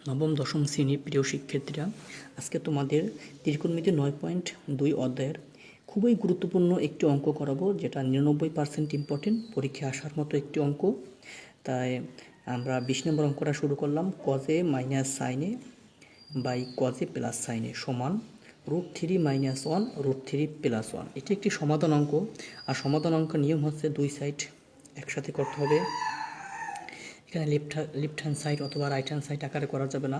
নবম দশম শ্রেণীর প্রিয় শিক্ষার্থীরা, আজকে তোমাদের ত্রিকোণমিতি 9.2 অধ্যায়ের খুবই গুরুত্বপূর্ণ একটি অঙ্ক করাবো, যেটা 99% ইম্পর্টেন্ট, পরীক্ষায় আসার মতো একটি অঙ্ক। তাই আমরা 20 নম্বর অঙ্কটা শুরু করলাম। কজে মাইনাস সাইনে বাই কজে প্লাস সাইনে সমান √3 - 1 √3 + 1। এটি একটি সমাধান অঙ্ক। আর সমাধান অঙ্কের নিয়ম হচ্ছে দুই সাইড একসাথে করতে হবে। এখানে লেফট হ্যান্ড সাইড অথবা রাইট হ্যান্ড সাইড আকারে করা যাবে না।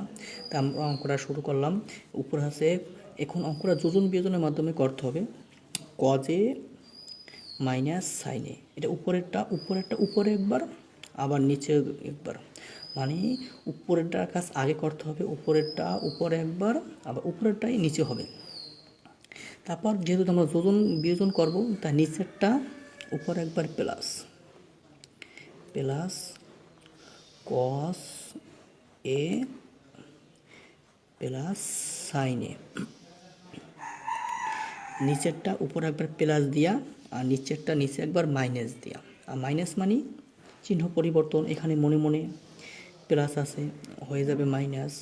তা আমরা অঙ্কটা শুরু করলাম। উপরে আছে, এখন অঙ্কটা যোজন বিয়োজনের মাধ্যমে করতে হবে। কজে মাইনাস সাইনে, এটা উপরেরটা উপরে একবার, আবার নিচে একবার, মানে উপরেরটার কাজ আগে করতে হবে, উপরেরটা উপরে একবার, আবার উপরেরটাই নিচে হবে। তারপর যেহেতু আমরা যোজন বিয়োজন করব, তাই নিচেরটা উপরে একবার প্লাস কস এ প্লাস সাইন এ, নিচেরটা উপরে একবার প্লাস দিয়া আর নিচেরটা নিচে একবার মাইনাস দিয়া। আর মাইনাস মানে চিহ্ন পরিবর্তন, এখানে মনে মনে প্লাস আছে, হয়ে যাবে মাইনাস।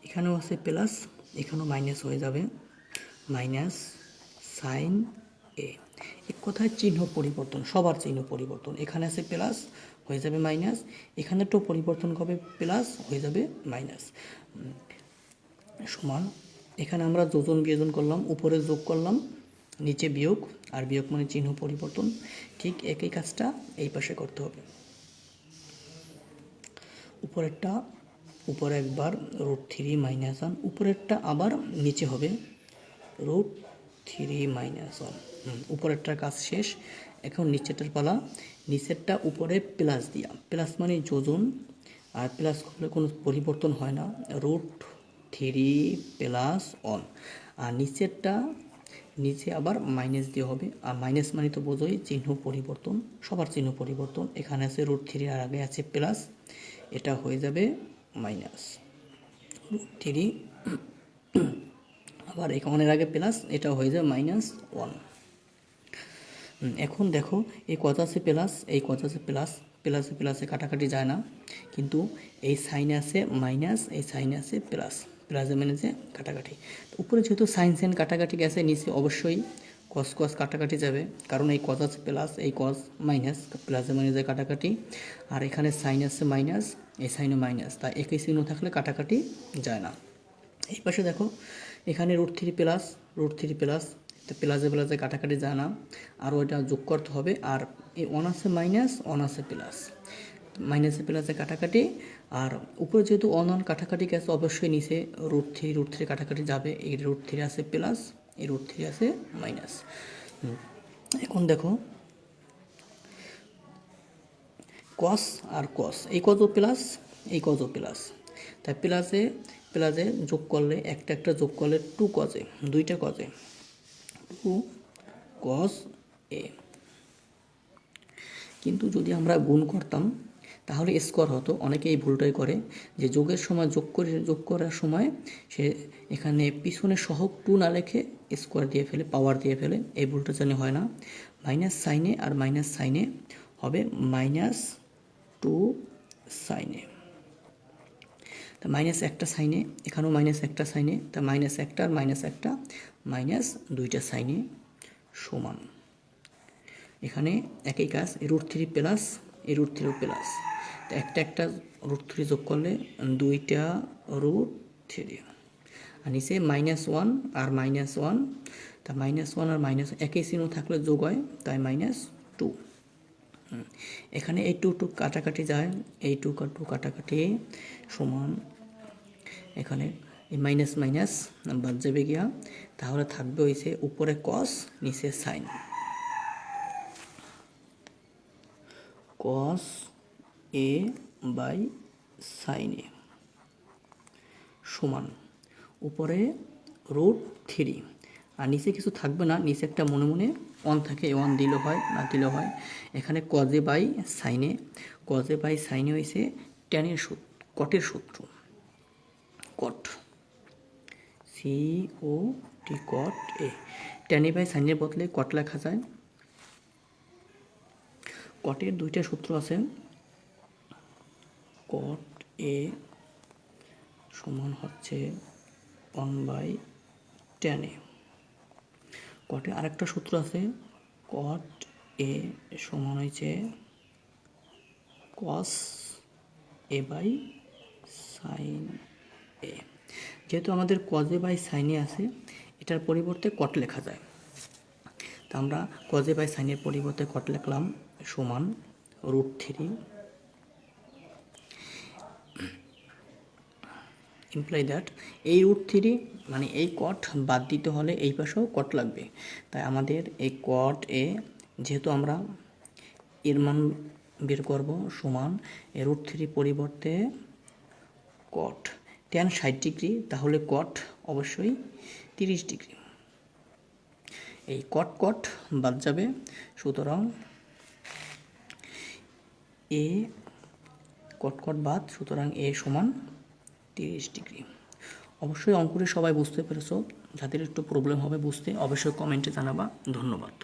এখানেও আছে প্লাস, এখানেও মাইনাস হয়ে যাবে, মাইনাস সাইন এ। এক কথায় চিহ্ন পরিবর্তন, সবার চিহ্ন পরিবর্তন। এখানে আছে প্লাস, হয়ে যাবে মাইনাস, এখানেটাও পরিবর্তন হবে, প্লাস হয়ে যাবে মাইনাস। সমান, এখানে আমরা যোজন বিয়োজন করলাম, উপরে যোগ করলাম, নিচে বিয়োগ, আর বিয়োগ মানে চিহ্ন পরিবর্তন। ঠিক একই কাজটা এই পাশে করতে হবে। উপরেরটা উপরে একবার √3 - 1, উপরেরটা আবার নিচে হবে √3 - 1। উপরেরটার কাজ শেষ, এখন নিচেরটার পালা। নিচেরটা উপরে প্লাস দিয়া, প্লাস মানে যোজন, আর প্লাস করলে কোনো পরিবর্তন হয় না, √3 + 1। আর নিচেরটা নিচে আবার মাইনাস দিয়ে হবে, আর মাইনাস মানে তো বোঝোই চিহ্ন পরিবর্তন, সবার চিহ্ন পরিবর্তন। এখানে আছে √3 আর আগে আছে প্লাস, এটা হয়ে যাবে মাইনাস √3, আবার এখানের আগে প্লাস, এটা হয়ে যাবে -1। এখন দেখো, এই কত আছে প্লাস, এই কত আছে প্লাস, প্লাসে প্লাসে কাটাকাটি যায় না, কিন্তু এই সাইনে আছে মাইনাস, এই সাইনে আছে প্লাস, প্লাসে মাইনাসে কাটাকাটি। উপরে যেহেতু সাইন সাইন কাটাকাটি গেছে, নিচে অবশ্যই কস কস কাটাকাটি যাবে, কারণ এই কস আছে প্লাস, এই কস মাইনাস, প্লাসে মাইনাসে কাটাকাটি। আর এখানে সাইন আছে মাইনাস, এই সাইনে মাইনাস, তাই একই চিহ্ন থাকলে কাটাকাটি যায় না। এই পাশে দেখো, এখানে √3 প্লাস, তো প্লাসে প্লাসে কাটাকাটি যায় না, আর ওইটা যোগ করতে হবে। আর এই 1 আছে মাইনাস, 1 আছে প্লাস, মাইনাসে প্লাসে কাটাকাটি। আর উপরে যেহেতু 1 কাটাকাটি গেছে, অবশ্যই নিচে √3 কাটাকাটি যাবে। এই √3 আছে প্লাস, এই √3 আছে মাইনাস। এখন দেখো, কস আর কস, এই কত প্লাস, এই কত প্লাস, তাই প্লাসে প্লাসে যোগ করলে, একটা যোগ করলে 2 কজে, দুইটা কজে 2 কস এ। কিন্তু যদি আমরা গুণ করতাম তাহলে স্কোয়ার হতো। অনেকে এই ভুলটাই করে, যে যোগের সময় যোগ করার সময় সে এখানে পিছনে সহগ 2 না লেখে স্কোয়ার দিয়ে ফেলে, পাওয়ার দিয়ে ফেলে। এই ভুলটা জানি হয় না। মাইনাস সাইনে আর মাইনাস সাইনে হবে -2 সাইনে। তা মাইনাস একটা সাইনে, এখানেও মাইনাস একটা সাইনে, তা মাইনাস একটা আর মাইনাস একটা, মাইনাস দুইটা সাইনে সমান। এখানে একই কাজ, √3 প্লাস, এই √3 প্লাস, তা একটা √3 যোগ করলে দুইটা √3, আর নিচে -1 আর -1, তা -1 আর মাইনাস একই চিহ্ন থাকলে যোগ হয়, তাই -2। এখানে এই 2 কাটাকাটি যায়, এই 2 কাটাকাটি সমান, এখানে এই মাইনাস মাইনাস বাদ যাবে গিয়া, তাহলে থাকবে হয়েছে উপরে কস, নিচে sine. Cos A by sine A সমান উপরে √3, আর নিচে কিছু থাকবে না, নিচে একটা মনে মনে 1 থাকে, 1 দিলেও হয়, না দিলেও হয়। এখানে কজে বাই সাইনে, কজে বাই সাইনে হয়েছে ট্যানের সূত্র, কটের সূত্র, কট COT, কট এ। ট্যানে বাই সাইনের বদলে কট লেখা যায়, কটের দুইটা সূত্র আছে, কট এ সমান হচ্ছে 1/tan a। কটে আরেকটা সূত্র আছে, কট এ সমান হয়েছে cos a/sin a। যেহেতু আমাদের cos a/sin a আছে, এটার পরিবর্তে কট লেখা যায়। তা আমরা cos a/sin এর পরিবর্তে কট লিখলাম সমান √3 ইমপ্লাই দ্যাট এই √3 মানে এই কট বাদ দিতে হলে এই পাশেও কট লাগবে। তাই আমাদের এই কট এ, যেহেতু আমরা এর মান বের করব, সমান √3 পরিবর্তে কট tan 60 ডিগ্রি, তাহলে কট অবশ্যই 30 ডিগ্রি। এই কট কট বাদ যাবে, সুতরাং এ কট কট বাদ, সুতরাং এ সমান 30 ডিগ্রি। অবশ্যই অঙ্কটি সবাই বুঝতে পেরেছো। যাদের একটু প্রবলেম হবে বুঝতে, অবশ্যই কমেন্টে জানাবা। ধন্যবাদ।